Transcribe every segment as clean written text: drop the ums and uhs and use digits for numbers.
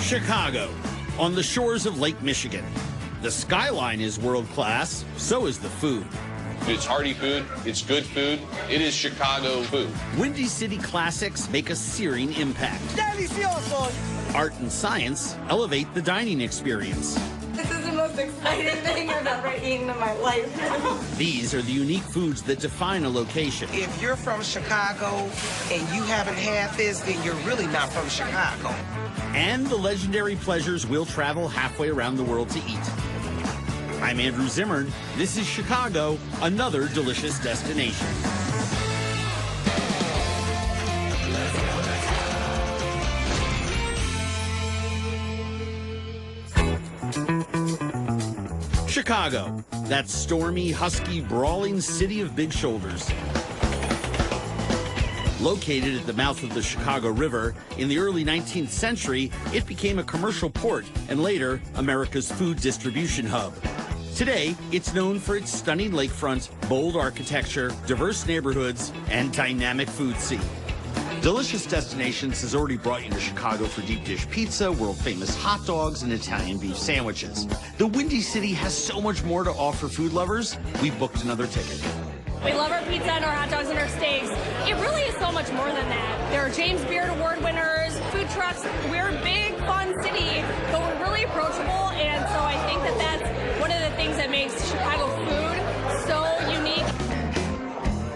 Chicago, on the shores of Lake Michigan. The skyline is world-class, so is the food. It's hearty food, it's good food, it is Chicago food. Windy City classics make a searing impact. Delicioso! Art and science elevate the dining experience. This is the most exciting thing I've ever eaten in my life. These are the unique foods that define a location. If you're from Chicago and you haven't had this, then you're really not from Chicago. And the legendary pleasures we'll travel halfway around the world to eat. I'm Andrew Zimmern. This is Chicago, another delicious destination. Chicago, that stormy, husky, brawling city of big shoulders. Located at the mouth of the Chicago River, in the early 19th century, it became a commercial port and later America's food distribution hub. Today, it's known for its stunning lakefront, bold architecture, diverse neighborhoods, and dynamic food scene. Delicious Destinations has already brought you to Chicago for deep dish pizza, world-famous hot dogs, and Italian beef sandwiches. The Windy City has so much more to offer food lovers, we've booked another ticket. We love our pizza and our hot dogs and our steaks. It really is so much more than that. There are James Beard Award winners, food trucks. We're a big, fun city, but we're really approachable, and so I think that that's one of the things that makes Chicago food so unique.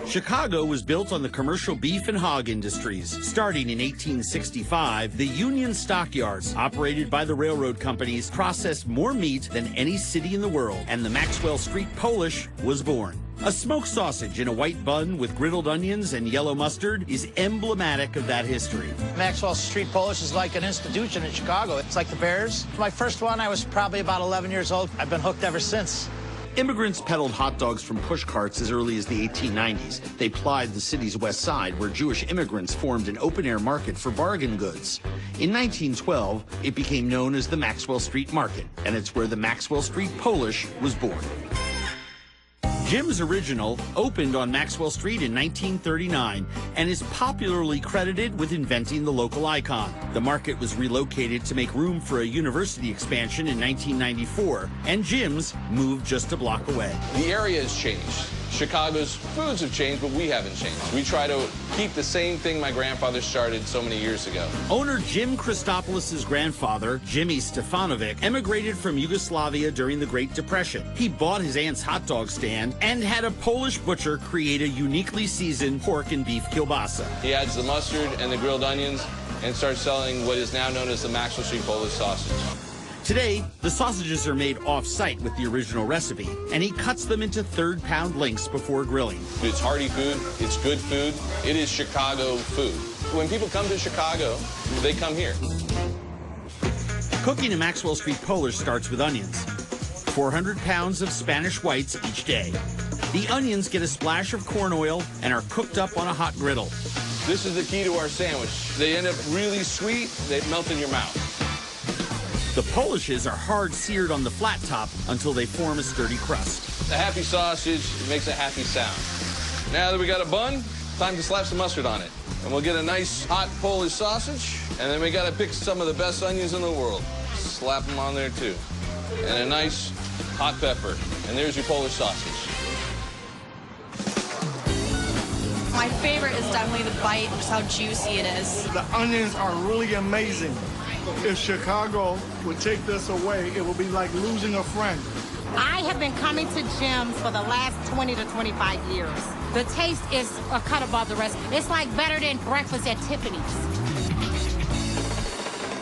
Chicago was built on the commercial beef and hog industries. Starting in 1865, the Union Stockyards, operated by the railroad companies, processed more meat than any city in the world, and the Maxwell Street Polish was born. A smoked sausage in a white bun with griddled onions and yellow mustard is emblematic of that history. Maxwell Street Polish is like an institution in Chicago. It's like the Bears. My first one, I was probably about 11 years old. I've been hooked ever since. Immigrants peddled hot dogs from push carts as early as the 1890s. They plied the city's west side, where Jewish immigrants formed an open-air market for bargain goods. In 1912, it became known as the Maxwell Street Market, and it's where the Maxwell Street Polish was born. Jim's Original opened on Maxwell Street in 1939 and is popularly credited with inventing the local icon. The market was relocated to make room for a university expansion in 1994, and Jim's moved just a block away. The area has changed. Chicago's foods have changed, but we haven't changed. We try to keep the same thing my grandfather started so many years ago. Owner Jim Christopoulos' grandfather, Jimmy Stefanovic, emigrated from Yugoslavia during the Great Depression. He bought his aunt's hot dog stand and had a Polish butcher create a uniquely seasoned pork and beef kielbasa. He adds the mustard and the grilled onions and starts selling what is now known as the Maxwell Street Polish sausage. Today, the sausages are made off-site with the original recipe, and he cuts them into third-pound lengths before grilling. It's hearty food, it's good food, it is Chicago food. When people come to Chicago, they come here. Cooking a Maxwell Street Polish starts with onions. 400 pounds of Spanish whites each day. The onions get a splash of corn oil and are cooked up on a hot griddle. This is the key to our sandwich. They end up really sweet, they melt in your mouth. The Polishes are hard seared on the flat top until they form a sturdy crust. A happy sausage makes a happy sound. Now that we got a bun, time to slap some mustard on it. And we'll get a nice hot Polish sausage, and then we gotta pick some of the best onions in the world. Slap them on there too. And a nice hot pepper. And there's your Polish sausage. My favorite is definitely the bite, just how juicy it is. The onions are really amazing. If Chicago would take this away, it would be like losing a friend. I have been coming to Jim's for the last 20 to 25 years. The taste is a cut above the rest. It's like better than breakfast at Tiffany's.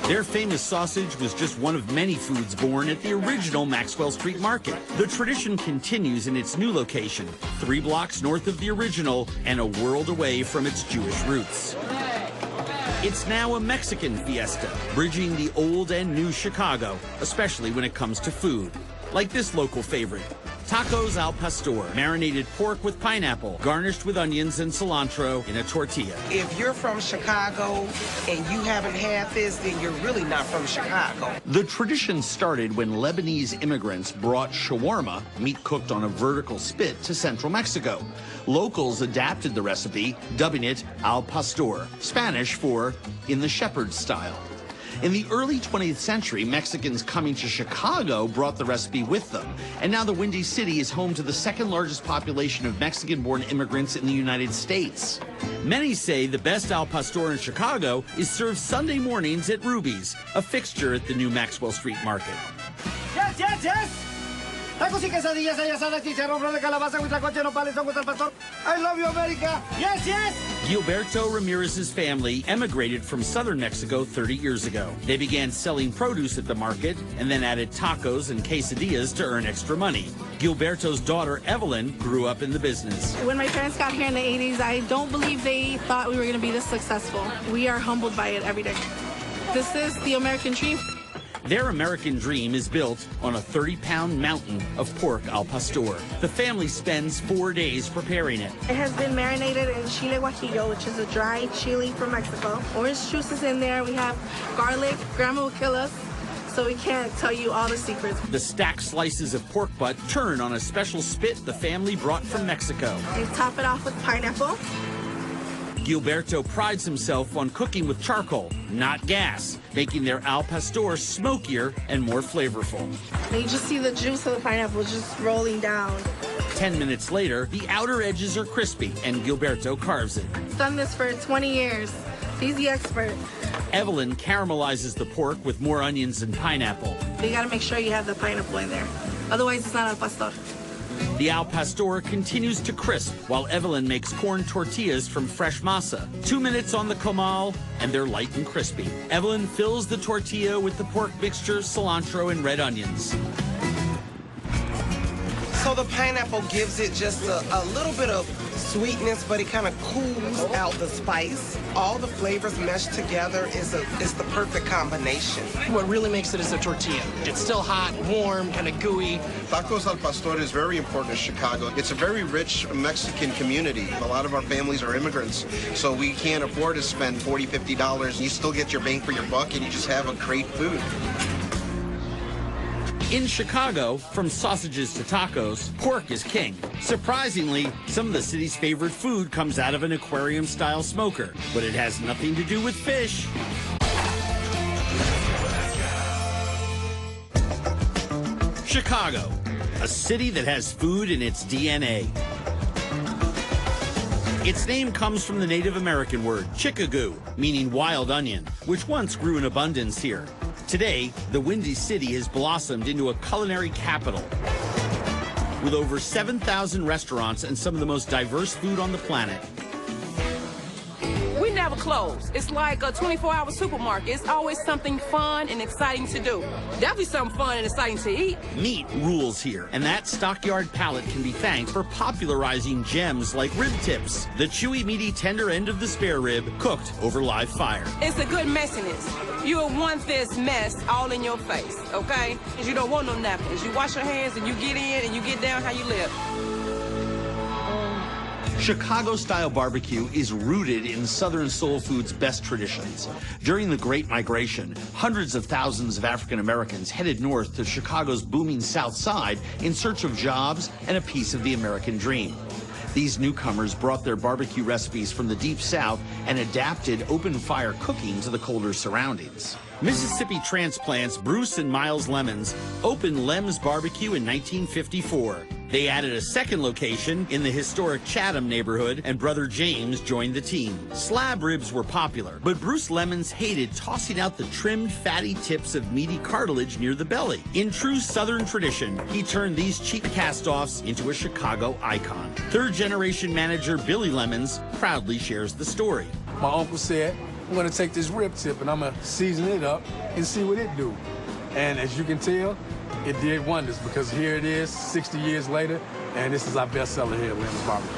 Their famous sausage was just one of many foods born at the original Maxwell Street Market. The tradition continues in its new location, 3 blocks north of the original and a world away from its Jewish roots. It's now a Mexican fiesta, bridging the old and new Chicago, especially when it comes to food. Like this local favorite, tacos al pastor, marinated pork with pineapple, garnished with onions and cilantro in a tortilla. If you're from Chicago and you haven't had this, then you're really not from Chicago. The tradition started when Lebanese immigrants brought shawarma, meat cooked on a vertical spit, to central Mexico. Locals adapted the recipe, dubbing it al pastor, Spanish for in the shepherd style. In the early 20th century, Mexicans coming to Chicago brought the recipe with them. And now the Windy City is home to the second largest population of Mexican-born immigrants in the United States. Many say the best al pastor in Chicago is served Sunday mornings at Ruby's, a fixture at the new Maxwell Street Market. Yes, yes, yes! Tacos y quesadillas, hay asada, chicharrón, flan de calabaza, huitlacoche, nopales, don al pastor. I love you, America. Yes, yes! Gilberto Ramirez's family emigrated from southern Mexico 30 years ago. They began selling produce at the market and then added tacos and quesadillas to earn extra money. Gilberto's daughter, Evelyn, grew up in the business. When my parents got here in the 80s, I don't believe they thought we were going to be this successful. We are humbled by it every day. This is the American dream. Their American dream is built on a 30-pound mountain of pork al pastor. The family spends 4 days preparing it. It has been marinated in chile guajillo, which is a dry chili from Mexico. Orange juice is in there. We have garlic. Grandma will kill us, so we can't tell you all the secrets. The stacked slices of pork butt turn on a special spit the family brought from Mexico. You top it off with pineapple. Gilberto prides himself on cooking with charcoal, not gas, making their al pastor smokier and more flavorful. And you just see the juice of the pineapple just rolling down. 10 minutes later, the outer edges are crispy, and Gilberto carves it. He's done this for 20 years. He's the expert. Evelyn caramelizes the pork with more onions and pineapple. You gotta make sure you have the pineapple in there. Otherwise, it's not al pastor. The al pastor continues to crisp while Evelyn makes corn tortillas from fresh masa. 2 minutes on the comal, and they're light and crispy. Evelyn fills the tortilla with the pork mixture, cilantro, and red onions. So the pineapple gives it just a little bit of sweetness, but it kind of cools out the spice. All the flavors meshed together is the perfect combination. What really makes it is the tortilla. It's still hot, warm, kind of gooey. Tacos al pastor is very important in Chicago. It's a very rich Mexican community. A lot of our families are immigrants, so we can't afford to spend $40, $50. You still get your bang for your buck, and you just have a great food. In Chicago, from sausages to tacos, pork is king. Surprisingly, some of the city's favorite food comes out of an aquarium-style smoker, but it has nothing to do with fish. Chicago, a city that has food in its DNA. Its name comes from the Native American word chickagoo, meaning wild onion, which once grew in abundance here. Today, the Windy City has blossomed into a culinary capital with over 7,000 restaurants and some of the most diverse food on the planet. We never close. It's like a 24-hour supermarket. It's always something fun and exciting to do. Definitely something fun and exciting to eat. Meat rules here, and that stockyard palate can be thanked for popularizing gems like rib tips, the chewy, meaty, tender end of the spare rib cooked over live fire. It's a good messiness. You will want this mess all in your face, okay? You don't want no napkins. You wash your hands and you get in and you get down how you live. Chicago-style barbecue is rooted in Southern soul food's best traditions. During the Great Migration, hundreds of thousands of African Americans headed north to Chicago's booming South Side in search of jobs and a piece of the American dream. These newcomers brought their barbecue recipes from the Deep South and adapted open-fire cooking to the colder surroundings. Mississippi transplants Bruce and Miles Lemons opened Lem's Barbecue in 1954. They added a second location in the historic Chatham neighborhood, and brother James joined the team. Slab ribs were popular, but Bruce Lemons hated tossing out the trimmed, fatty tips of meaty cartilage near the belly. In true Southern tradition, he turned these cheap cast-offs into a Chicago icon. Third-generation manager Billy Lemons proudly shares the story. My uncle said, I'm going to take this rib tip and I'm going to season it up and see what it do. And as you can tell, it did wonders, because here it is 60 years later, and this is our bestseller here at Lem's Barbecue.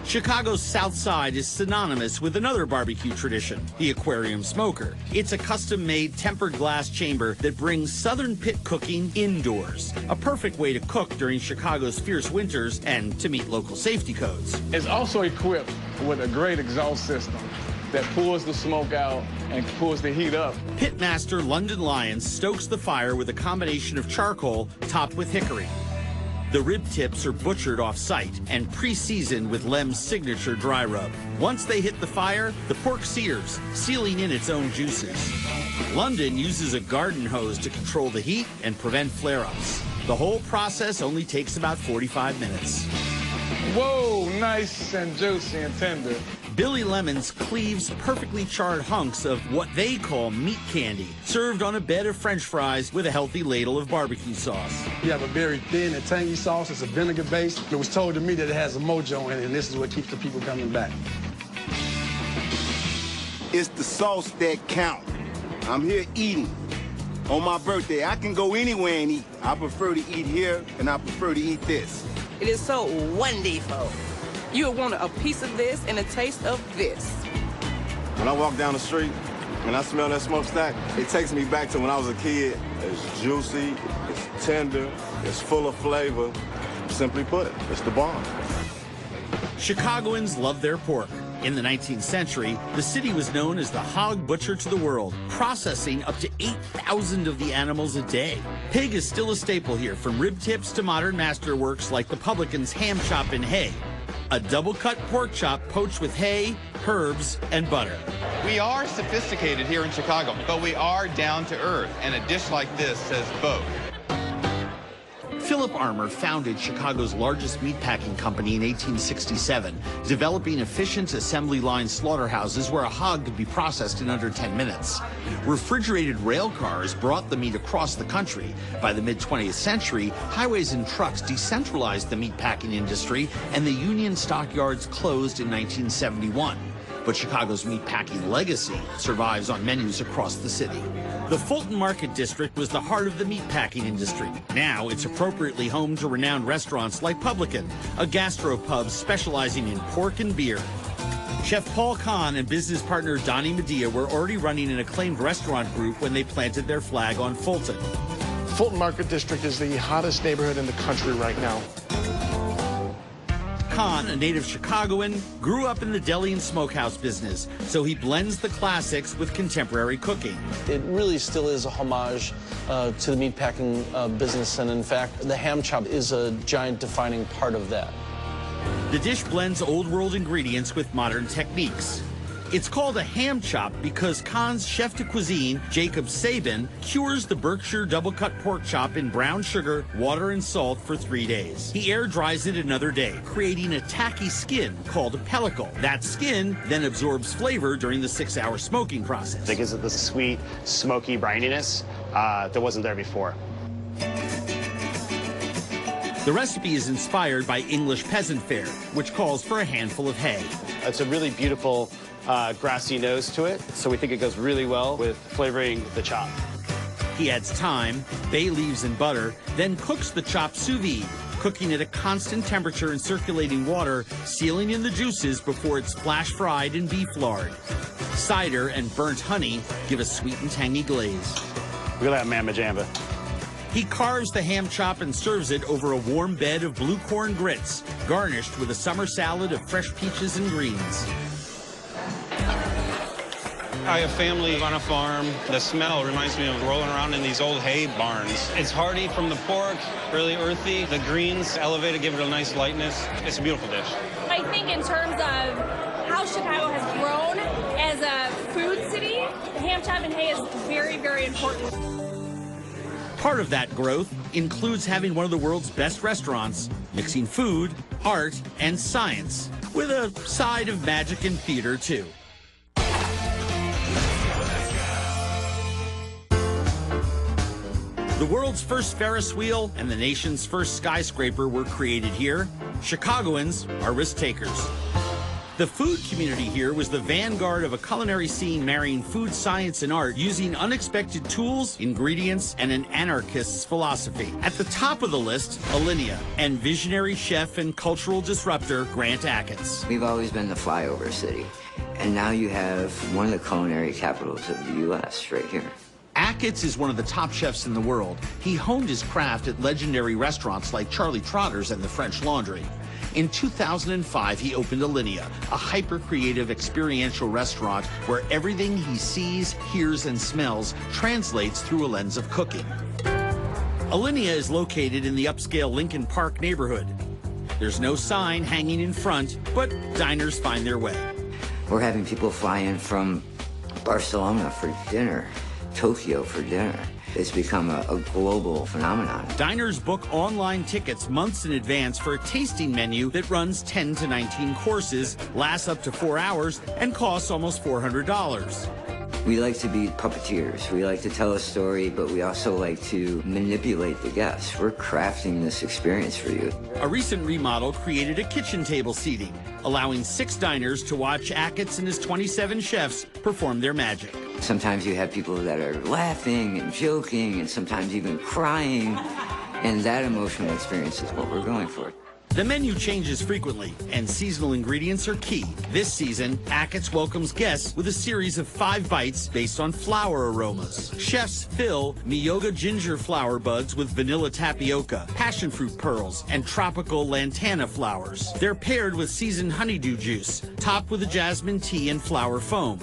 Chicago's South Side is synonymous with another barbecue tradition, the aquarium smoker. It's a custom-made tempered glass chamber that brings Southern pit cooking indoors, a perfect way to cook during Chicago's fierce winters and to meet local safety codes. It's also equipped with a great exhaust system that pulls the smoke out and pulls the heat up. Pitmaster London Lyons stokes the fire with a combination of charcoal topped with hickory. The rib tips are butchered off-site and pre-seasoned with Lem's signature dry rub. Once they hit the fire, the pork sears, sealing in its own juices. London uses a garden hose to control the heat and prevent flare-ups. The whole process only takes about 45 minutes. Whoa, nice and juicy and tender. Billy Lemons cleaves perfectly charred hunks of what they call meat candy, served on a bed of French fries with a healthy ladle of barbecue sauce. You have a very thin and tangy sauce. It's a vinegar base. It was told to me that it has a mojo in it, and this is what keeps the people coming back. It's the sauce that counts. I'm here eating. On my birthday, I can go anywhere and eat. I prefer to eat here, and I prefer to eat this. It is so wonderful. You will want a piece of this and a taste of this. When I walk down the street and I smell that smokestack, it takes me back to when I was a kid. It's juicy, it's tender, it's full of flavor. Simply put, it's the bomb. Chicagoans love their pork. In the 19th century, the city was known as the hog butcher to the world, processing up to 8,000 of the animals a day. Pig is still a staple here, from rib tips to modern masterworks like the publican's ham chop in hay. A double-cut pork chop poached with hay, herbs, and butter. We are sophisticated here in Chicago, but we are down to earth, and a dish like this says both. Philip Armour founded Chicago's largest meatpacking company in 1867, developing efficient assembly line slaughterhouses where a hog could be processed in under 10 minutes. Refrigerated rail cars brought the meat across the country. By the mid-20th century, highways and trucks decentralized the meatpacking industry, and the Union stockyards closed in 1971. But Chicago's meatpacking legacy survives on menus across the city. The Fulton Market District was the heart of the meatpacking industry. Now it's appropriately home to renowned restaurants like Publican, a gastropub specializing in pork and beer. Chef Paul Kahn and business partner Donnie Medea were already running an acclaimed restaurant group when they planted their flag on Fulton. Fulton Market District is the hottest neighborhood in the country right now. Kahn, a native Chicagoan, grew up in the deli and smokehouse business, so he blends the classics with contemporary cooking. It really still is a homage to the meatpacking business, and in fact, the ham chop is a giant defining part of that. The dish blends old-world ingredients with modern techniques. It's called a ham chop because Kahn's chef de cuisine, Jacob Sabin, cures the Berkshire double-cut pork chop in brown sugar, water, and salt for 3 days. He air dries it another day, creating a tacky skin called a pellicle. That skin then absorbs flavor during the 6-hour smoking process. It gives it this sweet, smoky brininess that wasn't there before. The recipe is inspired by English peasant fare, which calls for a handful of hay. It's a really beautiful grassy nose to it, so we think it goes really well with flavoring the chop. He adds thyme, bay leaves, and butter, then cooks the chop sous vide, cooking at a constant temperature in circulating water, sealing in the juices before it's flash fried in beef lard. Cider and burnt honey give a sweet and tangy glaze. Look at that mamma jamba. He carves the ham chop and serves it over a warm bed of blue corn grits, garnished with a summer salad of fresh peaches and greens. I have family on a farm. The smell reminds me of rolling around in these old hay barns. It's hearty from the pork, really earthy. The greens elevate it, give it a nice lightness. It's a beautiful dish. I think in terms of how Chicago has grown as a food city, the ham chop and hay is very, very important. Part of that growth includes having one of the world's best restaurants, mixing food, art, and science, with a side of magic and theater, too. The world's first Ferris wheel and the nation's first skyscraper were created here. Chicagoans are risk takers. The food community here was the vanguard of a culinary scene marrying food science and art, using unexpected tools, ingredients, and an anarchist's philosophy. At the top of the list, Alinea, and visionary chef and cultural disruptor Grant Achatz. We've always been the flyover city, and now you have one of the culinary capitals of the U.S. right here. Achatz is one of the top chefs in the world. He honed his craft at legendary restaurants like Charlie Trotter's and the French Laundry. In 2005, he opened Alinea, a hyper-creative experiential restaurant where everything he sees, hears, and smells translates through a lens of cooking. Alinea is located in the upscale Lincoln Park neighborhood. There's no sign hanging in front, but diners find their way. We're having people fly in from Barcelona for dinner, Tokyo for dinner. It's become a global phenomenon. Diners book online tickets months in advance for a tasting menu that runs 10 to 19 courses, lasts up to 4 hours, and costs almost $400. We like to be puppeteers. We like to tell a story, but we also like to manipulate the guests. We're crafting this experience for you. A recent remodel created a kitchen table seating, allowing 6 diners to watch Achatz and his 27 chefs perform their magic. Sometimes you have people that are laughing and joking and sometimes even crying, and that emotional experience is what we're going for. The menu changes frequently, and seasonal ingredients are key. This season, Achatz welcomes guests with a series of 5 bites based on flower aromas. Chefs fill Miyoga ginger flower buds with vanilla tapioca, passion fruit pearls, and tropical lantana flowers. They're paired with seasoned honeydew juice, topped with a jasmine tea and flower foam.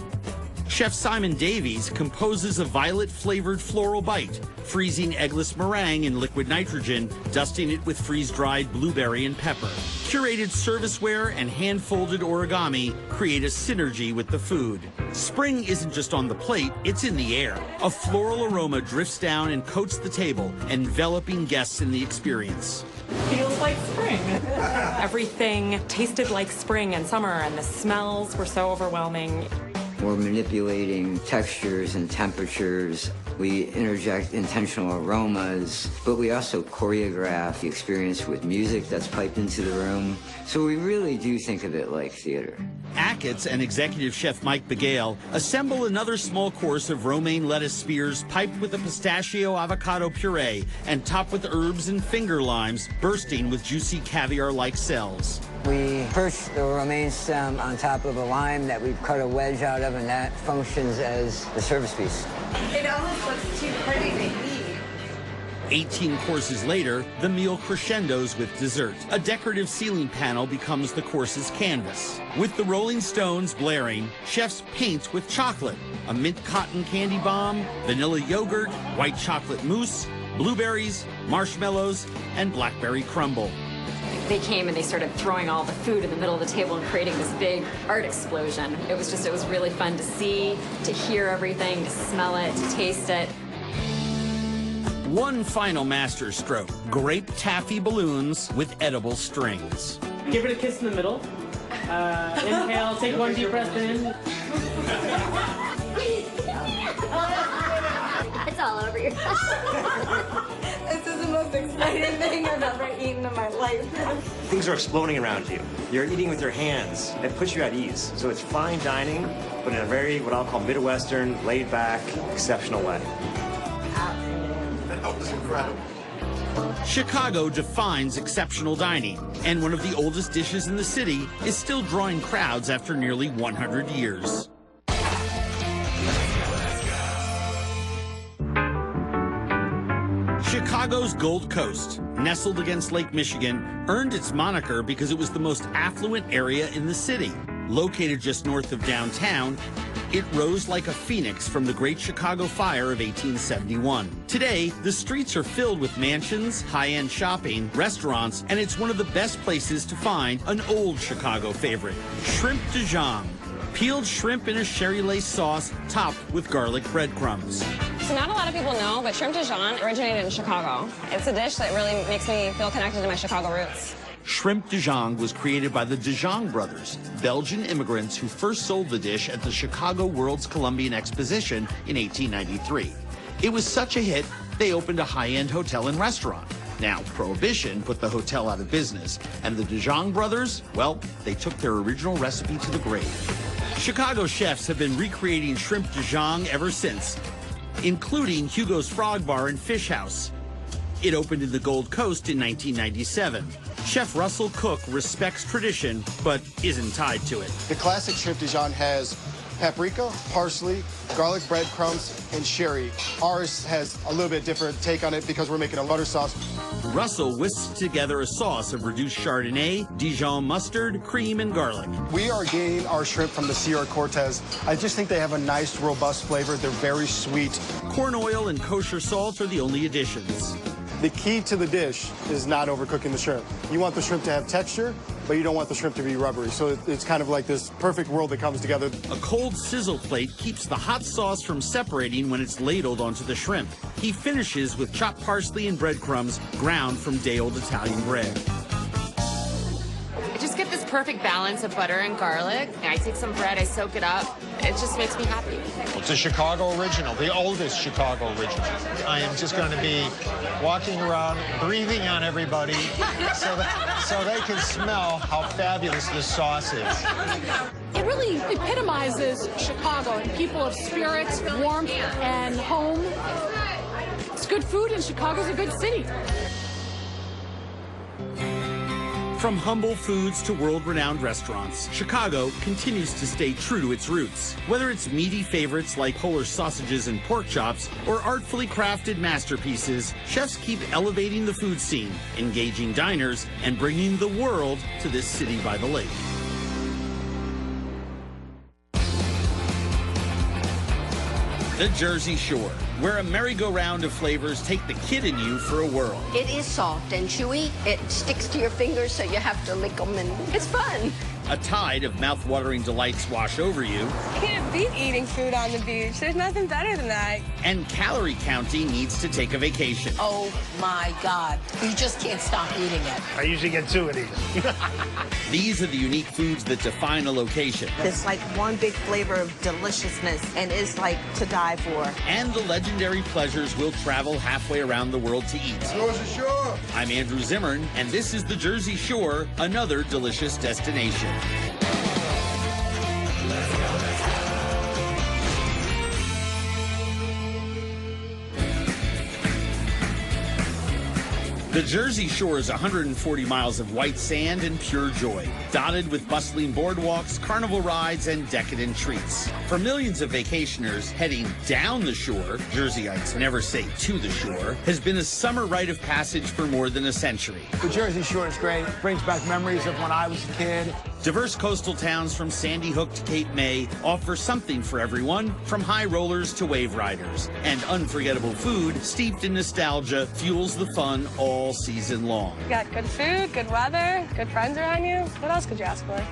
Chef Simon Davies composes a violet-flavored floral bite, freezing eggless meringue in liquid nitrogen, dusting it with freeze-dried blueberry and pepper. Curated serviceware and hand-folded origami create a synergy with the food. Spring isn't just on the plate, it's in the air. A floral aroma drifts down and coats the table, enveloping guests in the experience. Feels like spring. Everything tasted like spring and summer, and the smells were so overwhelming. We're manipulating textures and temperatures. We interject intentional aromas, but we also choreograph the experience with music that's piped into the room. So we really do think of it like theater. Achatz and executive chef Mike Begale assemble another small course of romaine lettuce spears piped with a pistachio avocado puree and topped with herbs and finger limes bursting with juicy caviar-like cells. We perch the romaine stem on top of a lime that we've cut a wedge out of, and that functions as the service piece. It almost looks too pretty to eat. 18 courses later, the meal crescendos with dessert. A decorative ceiling panel becomes the course's canvas. With the Rolling Stones blaring, chefs paint with chocolate, a mint cotton candy bomb, vanilla yogurt, white chocolate mousse, blueberries, marshmallows, and blackberry crumble. They came and they started throwing all the food in the middle of the table and creating this big art explosion. It was really fun to see, to hear everything, to smell it, to taste it. One final master stroke, grape taffy balloons with edible strings. Give it a kiss in the middle. Inhale, take one deep breath in. It's all over your This is the most exciting thing I've ever eaten in my life. Things are exploding around you. You're eating with your hands. It puts you at ease. So it's fine dining, but in a very, what I'll call Midwestern, laid-back, exceptional way. That was incredible. Chicago defines exceptional dining, and one of the oldest dishes in the city is still drawing crowds after nearly 100 years. Chicago's Gold Coast, nestled against Lake Michigan, earned its moniker because it was the most affluent area in the city. Located just north of downtown, it rose like a phoenix from the Great Chicago Fire of 1871. Today, the streets are filled with mansions, high-end shopping, restaurants, and it's one of the best places to find an old Chicago favorite, shrimp Dijon. Peeled shrimp in a sherry lace sauce topped with garlic breadcrumbs. So not a lot of people know, but shrimp Dijon originated in Chicago. It's a dish that really makes me feel connected to my Chicago roots. Shrimp Dijon was created by the Dijon brothers, Belgian immigrants who first sold the dish at the Chicago World's Columbian Exposition in 1893. It was such a hit, they opened a high-end hotel and restaurant. Now, Prohibition put the hotel out of business, and the Dijon brothers, well, they took their original recipe to the grave. Chicago chefs have been recreating shrimp Dijon ever since, including Hugo's Frog Bar and Fish House. It opened in the Gold Coast in 1997. Chef Russell Cook respects tradition, but isn't tied to it. The classic shrimp Dijon has paprika, parsley, garlic breadcrumbs, and sherry. Ours has a little bit different take on it because we're making a butter sauce. Russell whisks together a sauce of reduced Chardonnay, Dijon mustard, cream, and garlic. We are getting our shrimp from the Sierra Cortez. I just think they have a nice, robust flavor. They're very sweet. Corn oil and kosher salt are the only additions. The key to the dish is not overcooking the shrimp. You want the shrimp to have texture, but you don't want the shrimp to be rubbery. So it's kind of like this perfect world that comes together. A cold sizzle plate keeps the hot sauce from separating when it's ladled onto the shrimp. He finishes with chopped parsley and breadcrumbs ground from day-old Italian bread. I just get this perfect balance of butter and garlic. I take some bread, I soak it up. It just makes me happy. It's a Chicago original, the oldest Chicago original. I am just going to be walking around, breathing on everybody so they can smell how fabulous this sauce is. It really epitomizes Chicago and people of spirit, warmth, and home. It's good food, and Chicago's a good city. From humble foods to world-renowned restaurants, Chicago continues to stay true to its roots. Whether it's meaty favorites like Polar sausages and pork chops, or artfully crafted masterpieces, chefs keep elevating the food scene, engaging diners, and bringing the world to this city by the lake. The Jersey Shore, where a merry-go-round of flavors take the kid in you for a whirl. It is soft and chewy. It sticks to your fingers, so you have to lick them, and it's fun. A tide of mouth-watering delights wash over you. Can't beat eating food on the beach. There's nothing better than that. And calorie counting needs to take a vacation. Oh, my God. You just can't stop eating it. I usually get 2 of these. These are the unique foods that define a location. It's like one big flavor of deliciousness, and it's like to die for. And the legendary pleasures we'll travel halfway around the world to eat. Jersey Shore. I'm Andrew Zimmern, and this is the Jersey Shore, another delicious destination. The Jersey Shore is 140 miles of white sand and pure joy, dotted with bustling boardwalks, carnival rides, and decadent treats. For millions of vacationers heading down the shore, Jerseyites never say to the shore, has been a summer rite of passage for more than a century. The Jersey Shore is great. It brings back memories of when I was a kid. Diverse coastal towns from Sandy Hook to Cape May offer something for everyone, from high rollers to wave riders. And unforgettable food, steeped in nostalgia, fuels the fun all season long. You got good food, good weather, good friends around you. What else could you ask for?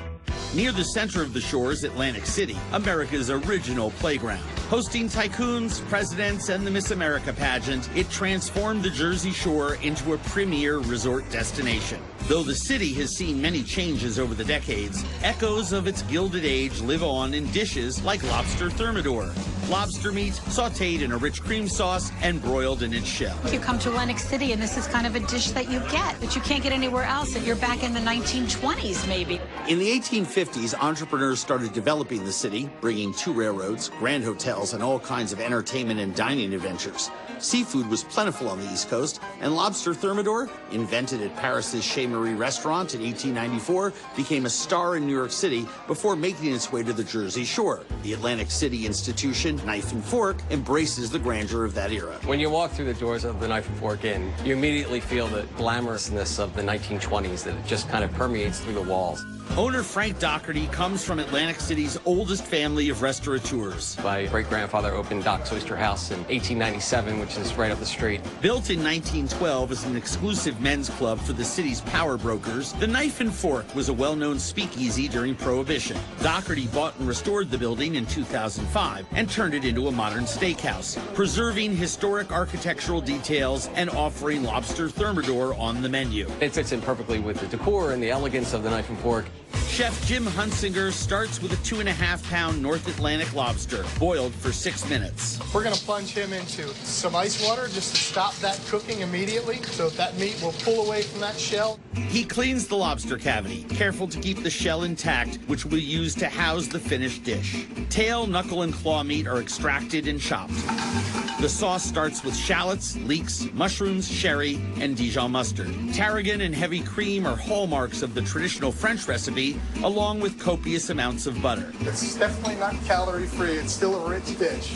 Near the center of the shore is Atlantic City, America's original playground. Hosting tycoons, presidents, and the Miss America pageant, it transformed the Jersey Shore into a premier resort destination. Though the city has seen many changes over the decades, echoes of its gilded age live on in dishes like lobster thermidor. Lobster meat sautéed in a rich cream sauce and broiled in its shell. You come to Atlantic City and this is kind of a dish that you get, that you can't get anywhere else, and you're back in the 1920s maybe. In the 1850s, entrepreneurs started developing the city, bringing 2 railroads, grand hotels, and all kinds of entertainment and dining adventures. Seafood was plentiful on the East Coast, and lobster thermidor, invented at Paris's Chez Marie restaurant in 1894, became a star in New York City before making its way to the Jersey Shore. The Atlantic City institution, Knife and Fork, embraces the grandeur of that era. When you walk through the doors of the Knife and Fork Inn, you immediately feel the glamorousness of the 1920s that it just kind of permeates through the walls. Owner Frank Doherty comes from Atlantic City's oldest family of restaurateurs. My great-grandfather opened Doc's Oyster House in 1897, which is right up the street. Built in 1912 as an exclusive men's club for the city's power brokers, the Knife and Fork was a well-known speakeasy during Prohibition. Doherty bought and restored the building in 2005 and turned it into a modern steakhouse, preserving historic architectural details and offering lobster thermidor on the menu. It fits in perfectly with the decor and the elegance of the Knife and Fork. Chef Jim Hunsinger starts with a 2.5-pound North Atlantic lobster, boiled for 6 minutes. We're going to plunge him into some ice water just to stop that cooking immediately, so that meat will pull away from that shell. He cleans the lobster cavity, careful to keep the shell intact, which will be used to house the finished dish. Tail, knuckle, and claw meat are extracted and chopped. The sauce starts with shallots, leeks, mushrooms, sherry, and Dijon mustard. Tarragon and heavy cream are hallmarks of the traditional French recipe, along with copious amounts of butter. It's definitely not calorie-free. It's still a rich dish.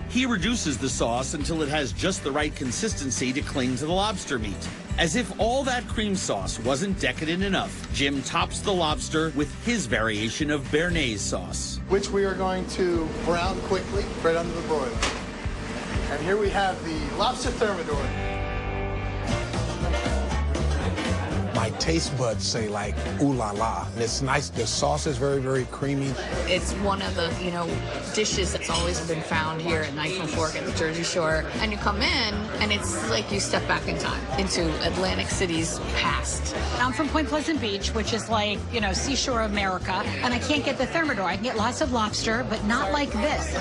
He reduces the sauce until it has just the right consistency to cling to the lobster meat. As if all that cream sauce wasn't decadent enough, Jim tops the lobster with his variation of béarnaise sauce, which we are going to brown quickly right under the broiler. And here we have the lobster thermidor. my taste buds say like, ooh la la. And it's nice. The sauce is very, very creamy. It's one of the, dishes that's always been found here at Knife and Fork at the Jersey Shore. And you come in, and it's like you step back in time into Atlantic City's past. I'm from Point Pleasant Beach, which is like, seashore America, and I can't get the Thermidor. I can get lots of lobster, but not like this.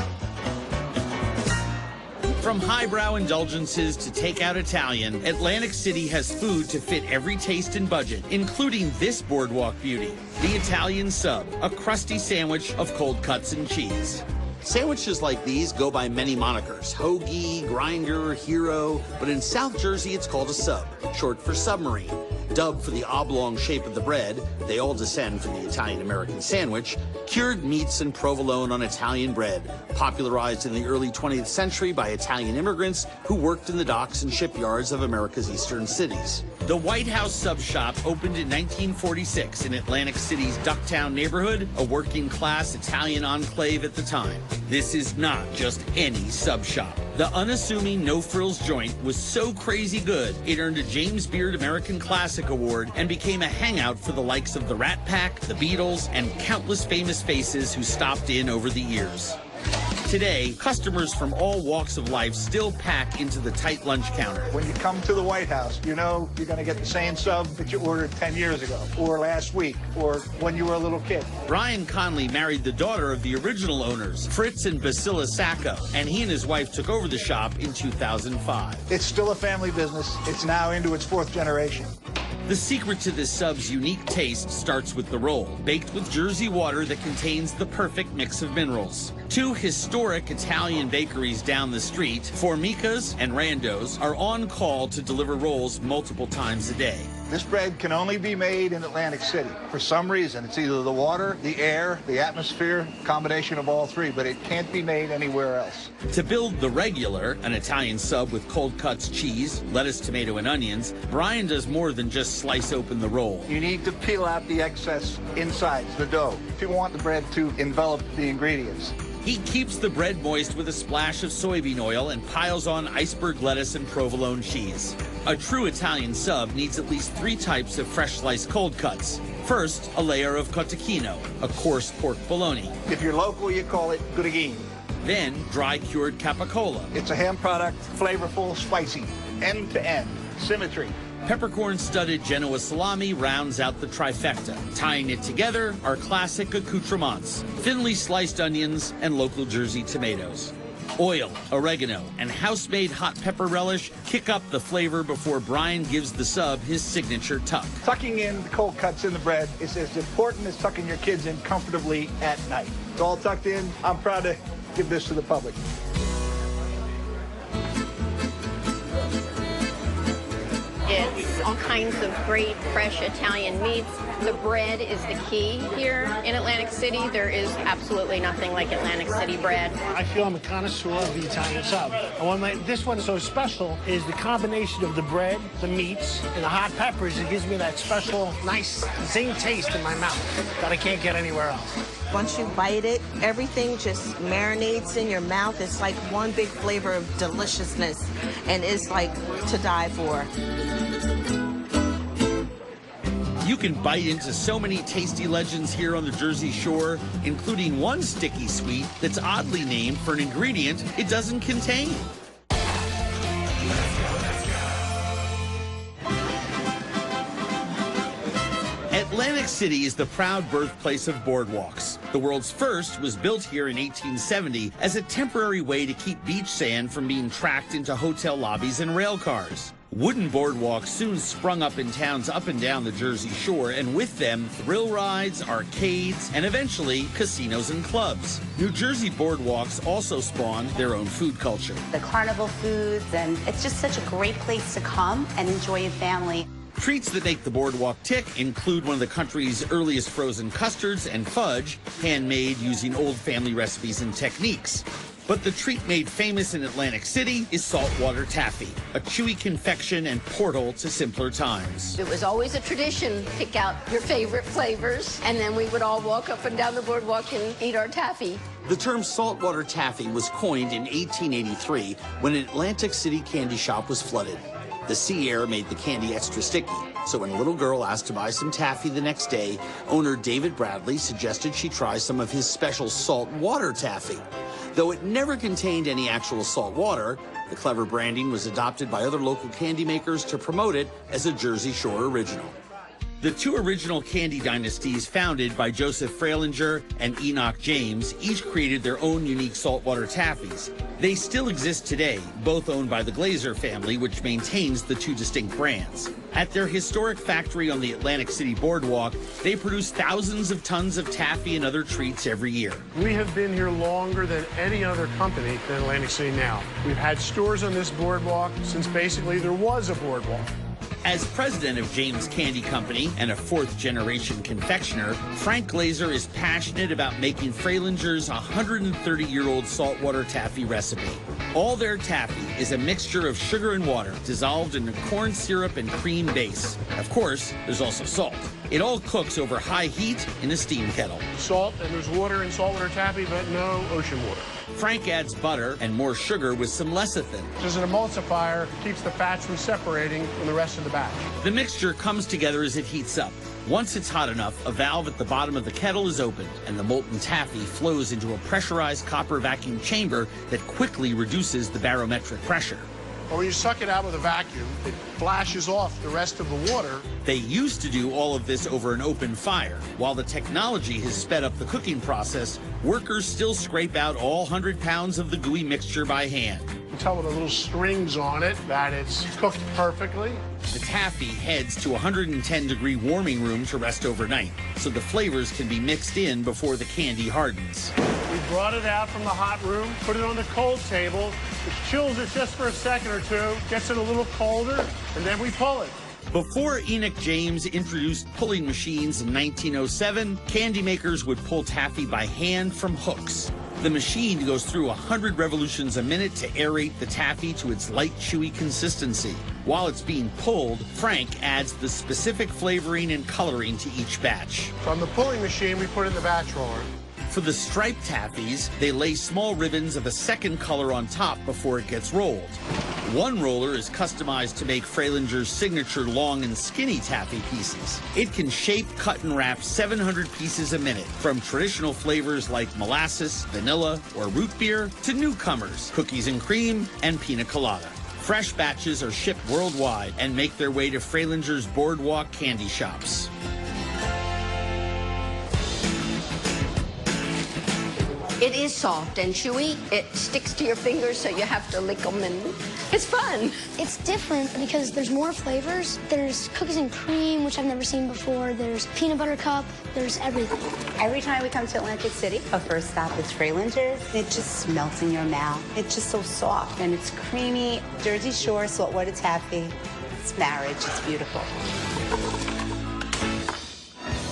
From highbrow indulgences to takeout Italian, Atlantic City has food to fit every taste and budget, including this boardwalk beauty, the Italian sub, a crusty sandwich of cold cuts and cheese. Sandwiches like these go by many monikers: hoagie, grinder, hero, but in South Jersey it's called a sub, short for submarine. Dubbed for the oblong shape of the bread, they all descend from the Italian-American sandwich, cured meats and provolone on Italian bread, popularized in the early 20th century by Italian immigrants who worked in the docks and shipyards of America's eastern cities. The White House Sub Shop opened in 1946 in Atlantic City's Ducktown neighborhood, a working-class Italian enclave at the time. This is not just any sub shop. The unassuming no-frills joint was so crazy good, it earned a James Beard American Classic Award and became a hangout for the likes of the Rat Pack, the Beatles, and countless famous faces who stopped in over the years. Today, customers from all walks of life still pack into the tight lunch counter. When you come to the White House, you know you're going to get the same sub that you ordered 10 years ago, or last week, or when you were a little kid. Brian Conley married the daughter of the original owners, Fritz and Basila Sacco, and he and his wife took over the shop in 2005. It's still a family business. It's now into its 4th generation. The secret to this sub's unique taste starts with the roll, baked with Jersey water that contains the perfect mix of minerals. 2 historic Italian bakeries down the street, Formica's and Rando's, are on call to deliver rolls multiple times a day. This bread can only be made in Atlantic City. For some reason, it's either the water, the air, the atmosphere, combination of all 3, but it can't be made anywhere else. To build the regular, an Italian sub with cold cuts, cheese, lettuce, tomato, and onions, Brian does more than just slice open the roll. You need to peel out the excess insides, the dough, if you want the bread to envelop the ingredients. He keeps the bread moist with a splash of soybean oil and piles on iceberg lettuce and provolone cheese. A true Italian sub needs at least 3 types of fresh sliced cold cuts. First, a layer of cotechino, a coarse pork bologna. If you're local, you call it gougine. Then, dry cured capicola. It's a ham product, flavorful, spicy, end to end, symmetry. Peppercorn-studded Genoa salami rounds out the trifecta. Tying it together are classic accoutrements, thinly sliced onions and local Jersey tomatoes. Oil, oregano, and house-made hot pepper relish kick up the flavor before Brian gives the sub his signature tuck. Tucking in the cold cuts in the bread is as important as tucking your kids in comfortably at night. It's all tucked in. I'm proud to give this to the public. It's all kinds of great, fresh Italian meats. The bread is the key here in Atlantic City. There is absolutely nothing like Atlantic City bread. I feel I'm a connoisseur of the Italian sub. And this one's so special is the combination of the bread, the meats, and the hot peppers. It gives me that special, nice zing taste in my mouth that I can't get anywhere else. Once you bite it, everything just marinates in your mouth. It's like one big flavor of deliciousness, and it's like to die for. You can bite into so many tasty legends here on the Jersey Shore, including one sticky sweet that's oddly named for an ingredient it doesn't contain. Atlantic City is the proud birthplace of boardwalks. The world's first was built here in 1870 as a temporary way to keep beach sand from being tracked into hotel lobbies and rail cars. Wooden boardwalks soon sprung up in towns up and down the Jersey Shore, and with them, thrill rides, arcades, and eventually casinos and clubs. New Jersey boardwalks also spawned their own food culture. The carnival foods, and it's just such a great place to come and enjoy a family. Treats that make the boardwalk tick include one of the country's earliest frozen custards and fudge, handmade using old family recipes and techniques. But the treat made famous in Atlantic City is saltwater taffy, a chewy confection and portal to simpler times. It was always a tradition, pick out your favorite flavors, and then we would all walk up and down the boardwalk and eat our taffy. The term saltwater taffy was coined in 1883 when an Atlantic City candy shop was flooded. The sea air made the candy extra sticky. So when a little girl asked to buy some taffy the next day, owner David Bradley suggested she try some of his special salt water taffy. Though it never contained any actual salt water, the clever branding was adopted by other local candy makers to promote it as a Jersey Shore original. The two original candy dynasties, founded by Joseph Freilinger and Enoch James, each created their own unique saltwater taffies. They still exist today, both owned by the Glazer family, which maintains the two distinct brands. At their historic factory on the Atlantic City Boardwalk, they produce thousands of tons of taffy and other treats every year. We have been here longer than any other company in Atlantic City now. We've had stores on this boardwalk since basically there was a boardwalk. As president of James Candy Company and a fourth-generation confectioner, Frank Glazer is passionate about making Freilinger's 130-year-old saltwater taffy recipe. All their taffy is a mixture of sugar and water dissolved in a corn syrup and cream base. Of course, there's also salt. It all cooks over high heat in a steam kettle. Salt, and there's water in saltwater taffy, but no ocean water. Frank adds butter and more sugar with some lecithin. As an emulsifier, keeps the fats from separating from the rest of the batch. The mixture comes together as it heats up. Once it's hot enough, a valve at the bottom of the kettle is opened, and the molten taffy flows into a pressurized copper vacuum chamber that quickly reduces the barometric pressure. But when you suck it out with a vacuum, it flashes off the rest of the water. They used to do all of this over an open fire. While the technology has sped up the cooking process, workers still scrape out all 100 pounds of the gooey mixture by hand. You can tell with the little strings on it that it's cooked perfectly. The taffy heads to a 110-degree warming room to rest overnight, so the flavors can be mixed in before the candy hardens. We brought it out from the hot room, put it on the cold table, it chills it just for a second or two, gets it a little colder, and then we pull it. Before Enoch James introduced pulling machines in 1907, candy makers would pull taffy by hand from hooks. The machine goes through 100 revolutions a minute to aerate the taffy to its light, chewy consistency. While it's being pulled, Frank adds the specific flavoring and coloring to each batch. From the pulling machine, we put in the batch roller. For the striped taffies, they lay small ribbons of a second color on top before it gets rolled. One roller is customized to make Freilinger's signature long and skinny taffy pieces. It can shape, cut, and wrap 700 pieces a minute, from traditional flavors like molasses, vanilla, or root beer, to newcomers, cookies and cream, and pina colada. Fresh batches are shipped worldwide and make their way to Freilinger's boardwalk candy shops. It is soft and chewy. It sticks to your fingers, so you have to lick them, and it's fun. It's different because there's more flavors. There's cookies and cream, which I've never seen before. There's peanut butter cup. There's everything. Every time we come to Atlantic City, our first stop is Freilinger's. It just melts in your mouth. It's just so soft, and it's creamy. Jersey Shore saltwater taffy. It's marriage. It's beautiful.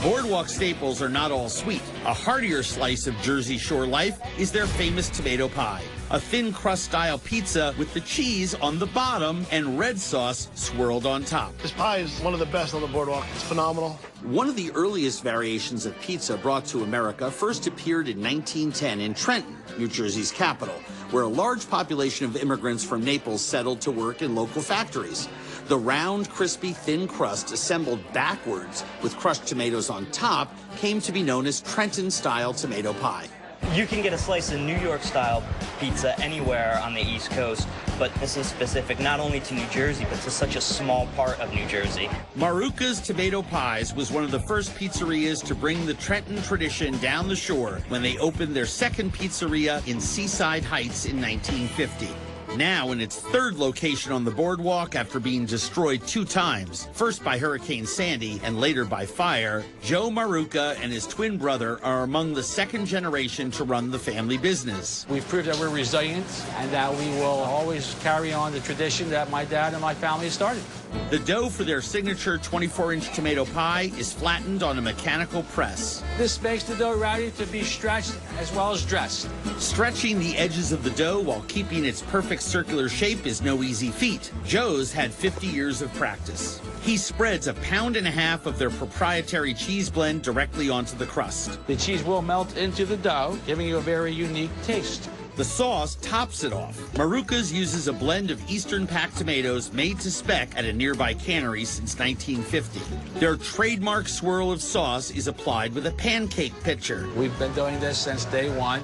Boardwalk staples are not all sweet. A heartier slice of Jersey Shore life is their famous tomato pie, a thin crust-style pizza with the cheese on the bottom and red sauce swirled on top. This pie is one of the best on the boardwalk. It's phenomenal. One of the earliest variations of pizza brought to America first appeared in 1910 in Trenton, New Jersey's capital, where a large population of immigrants from Naples settled to work in local factories. The round, crispy, thin crust assembled backwards with crushed tomatoes on top came to be known as Trenton-style tomato pie. You can get a slice of New York-style pizza anywhere on the East Coast, but this is specific not only to New Jersey, but to such a small part of New Jersey. Maruca's Tomato Pies was one of the first pizzerias to bring the Trenton tradition down the shore when they opened their second pizzeria in Seaside Heights in 1950. Now in its third location on the boardwalk after being destroyed 2 times, first by Hurricane Sandy and later by fire, Joe Maruca and his twin brother are among the second generation to run the family business. We've proved that we're resilient and that we will always carry on the tradition that my dad and my family started. The dough for their signature 24-inch tomato pie is flattened on a mechanical press. This makes the dough ready to be stretched as well as dressed. Stretching the edges of the dough while keeping its perfect circular shape is no easy feat. Joe's had 50 years of practice. He spreads 1.5 pounds of their proprietary cheese blend directly onto the crust. The cheese will melt into the dough, giving you a very unique taste. The sauce tops it off. Maruca's uses a blend of Eastern packed tomatoes made to spec at a nearby cannery since 1950. Their trademark swirl of sauce is applied with a pancake pitcher. We've been doing this since day one.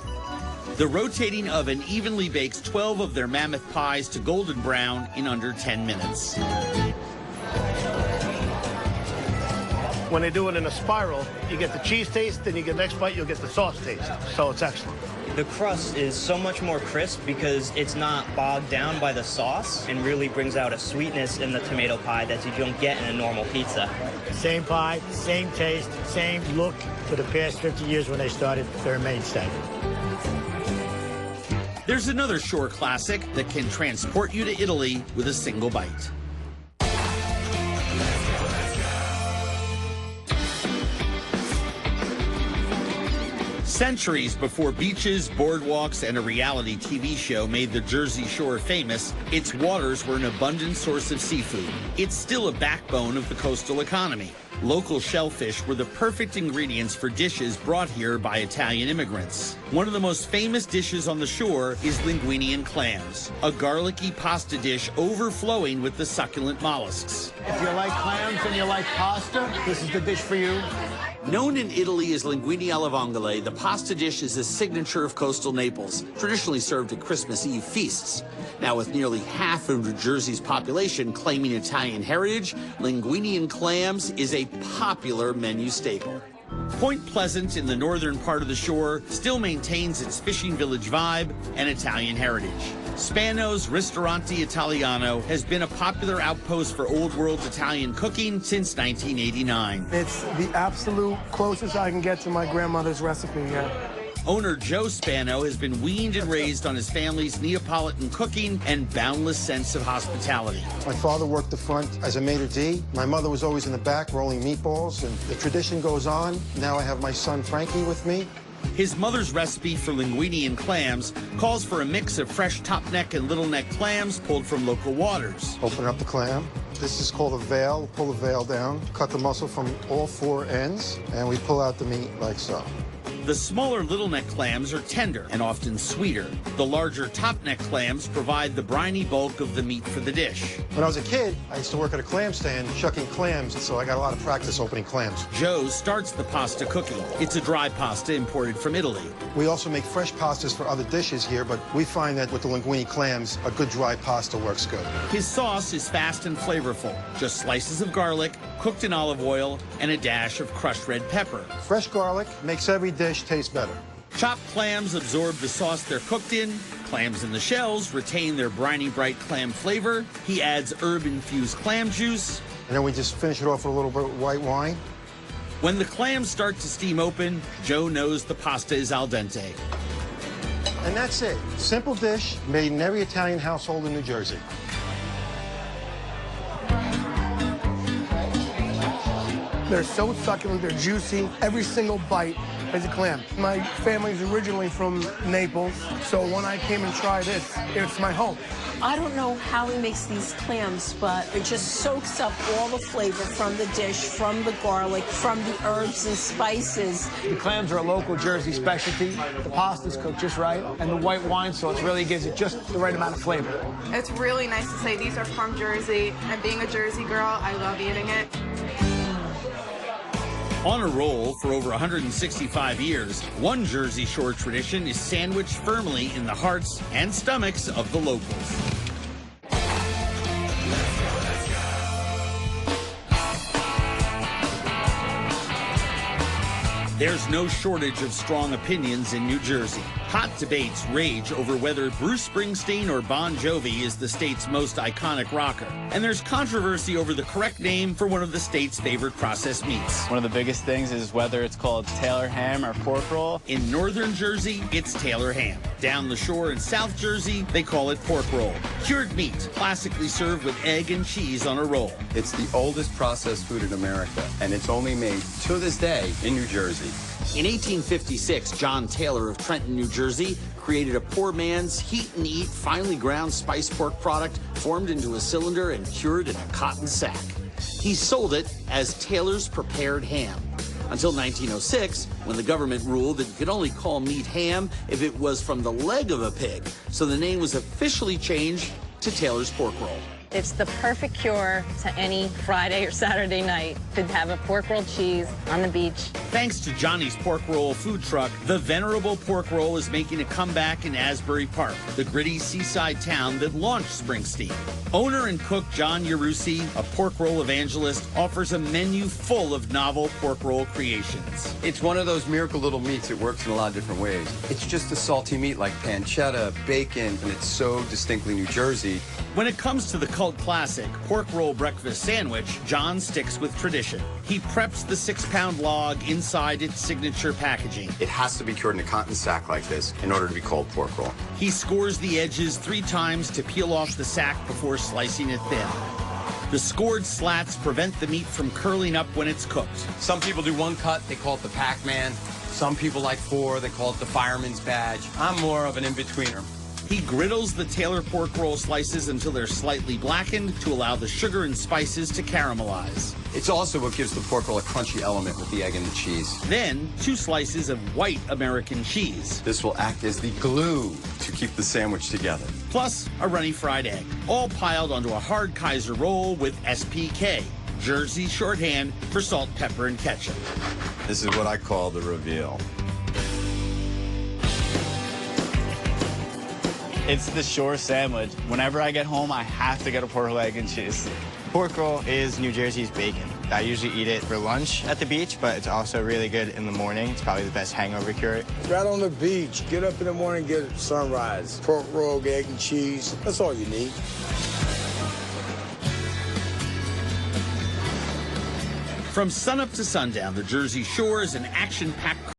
The rotating oven evenly bakes 12 of their mammoth pies to golden brown in under 10 minutes. When they do it in a spiral, you get the cheese taste, then you get the next bite, you'll get the sauce taste. So it's excellent. The crust is so much more crisp because it's not bogged down by the sauce and really brings out a sweetness in the tomato pie that you don't get in a normal pizza. Same pie, same taste, same look for the past 50 years when they started. They're a mainstay. There's another shore classic that can transport you to Italy with a single bite. Centuries before beaches, boardwalks, and a reality TV show made the Jersey Shore famous, its waters were an abundant source of seafood. It's still a backbone of the coastal economy. Local shellfish were the perfect ingredients for dishes brought here by Italian immigrants. One of the most famous dishes on the shore is linguine and clams, a garlicky pasta dish overflowing with the succulent mollusks. If you like clams and you like pasta, this is the dish for you. Known in Italy as linguine alla vongole, the pasta dish is a signature of coastal Naples, traditionally served at Christmas Eve feasts. Now, with nearly half of New Jersey's population claiming Italian heritage, linguine and clams is a popular menu staple. Point Pleasant in the northern part of the shore still maintains its fishing village vibe and Italian heritage. Spano's Ristorante Italiano has been a popular outpost for Old World Italian cooking since 1989. It's the absolute closest I can get to my grandmother's recipe here. Owner Joe Spano has been weaned and raised on his family's Neapolitan cooking and boundless sense of hospitality. My father worked the front as a maitre d'. My mother was always in the back rolling meatballs, and the tradition goes on. Now I have my son Frankie with me. His mother's recipe for linguine and clams calls for a mix of fresh top neck and little neck clams pulled from local waters. Open up the clam. This is called a veil. Pull the veil down, cut the muscle from all four ends, and we pull out the meat like so. The smaller little neck clams are tender and often sweeter. The larger top neck clams provide the briny bulk of the meat for the dish. When I was a kid, I used to work at a clam stand shucking clams, so I got a lot of practice opening clams. Joe starts the pasta cooking. It's a dry pasta imported from Italy. We also make fresh pastas for other dishes here, but we find that with the linguine clams, a good dry pasta works good. His sauce is fast and flavorful. Just slices of garlic, cooked in olive oil, and a dash of crushed red pepper. Fresh garlic makes every dish taste better. Chopped clams absorb the sauce they're cooked in. Clams in the shells retain their briny, bright clam flavor. He adds herb-infused clam juice. And then we just finish it off with a little bit of white wine. When the clams start to steam open, Joe knows the pasta is al dente. And that's it. Simple dish made in every Italian household in New Jersey. They're so succulent, they're juicy. Every single bite is a clam. My family's originally from Naples, so when I came and tried this, it's my home. I don't know how he makes these clams, but it just soaks up all the flavor from the dish, from the garlic, from the herbs and spices. The clams are a local Jersey specialty. The pasta's cooked just right, and the white wine sauce really gives it just the right amount of flavor. It's really nice to say these are from Jersey, and being a Jersey girl, I love eating it. On a roll for over 165 years, one Jersey Shore tradition is sandwiched firmly in the hearts and stomachs of the locals. There's no shortage of strong opinions in New Jersey. Hot debates rage over whether Bruce Springsteen or Bon Jovi is the state's most iconic rocker. And there's controversy over the correct name for one of the state's favorite processed meats. One of the biggest things is whether it's called Taylor ham or pork roll. In northern Jersey, it's Taylor ham. Down the shore in South Jersey, they call it pork roll. Cured meat, classically served with egg and cheese on a roll. It's the oldest processed food in America, and it's only made to this day in New Jersey. In 1856, John Taylor of Trenton, New Jersey, created a poor man's heat-and-eat, finely ground spice pork product formed into a cylinder and cured in a cotton sack. He sold it as Taylor's Prepared Ham. until 1906, when the government ruled that you could only call meat ham if it was from the leg of a pig. So the name was officially changed to Taylor's Pork Roll. It's the perfect cure to any Friday or Saturday night to have a pork roll cheese on the beach. Thanks to Johnny's Pork Roll food truck, the venerable pork roll is making a comeback in Asbury Park, the gritty seaside town that launched Springsteen. Owner and cook John Yarusi, a pork roll evangelist, offers a menu full of novel pork roll creations. It's one of those miracle little meats. It works in a lot of different ways. It's just a salty meat like pancetta, bacon, and it's so distinctly New Jersey. When it comes to the cult classic pork roll breakfast sandwich, John sticks with tradition. He preps the 6-pound log inside its signature packaging. It has to be cured in a cotton sack like this in order to be called pork roll. He scores the edges 3 times to peel off the sack before slicing it thin. The scored slats prevent the meat from curling up when it's cooked. Some people do 1 cut, they call it the Pac-Man. Some people like 4, they call it the fireman's badge. I'm more of an in-betweener. He griddles the Taylor pork roll slices until they're slightly blackened to allow the sugar and spices to caramelize. It's also what gives the pork roll a crunchy element with the egg and the cheese. Then, 2 slices of white American cheese. This will act as the glue to keep the sandwich together. Plus a runny fried egg, all piled onto a hard Kaiser roll with SPK, Jersey shorthand for salt, pepper, and ketchup. This is what I call the reveal. It's the Shore sandwich. Whenever I get home, I have to get a pork roll, egg, and cheese. Pork roll is New Jersey's bacon. I usually eat it for lunch at the beach, but it's also really good in the morning. It's probably the best hangover cure. Right on the beach. Get up in the morning, get sunrise. Pork roll, egg, and cheese. That's all you need. From sunup to sundown, the Jersey Shore is an action-packed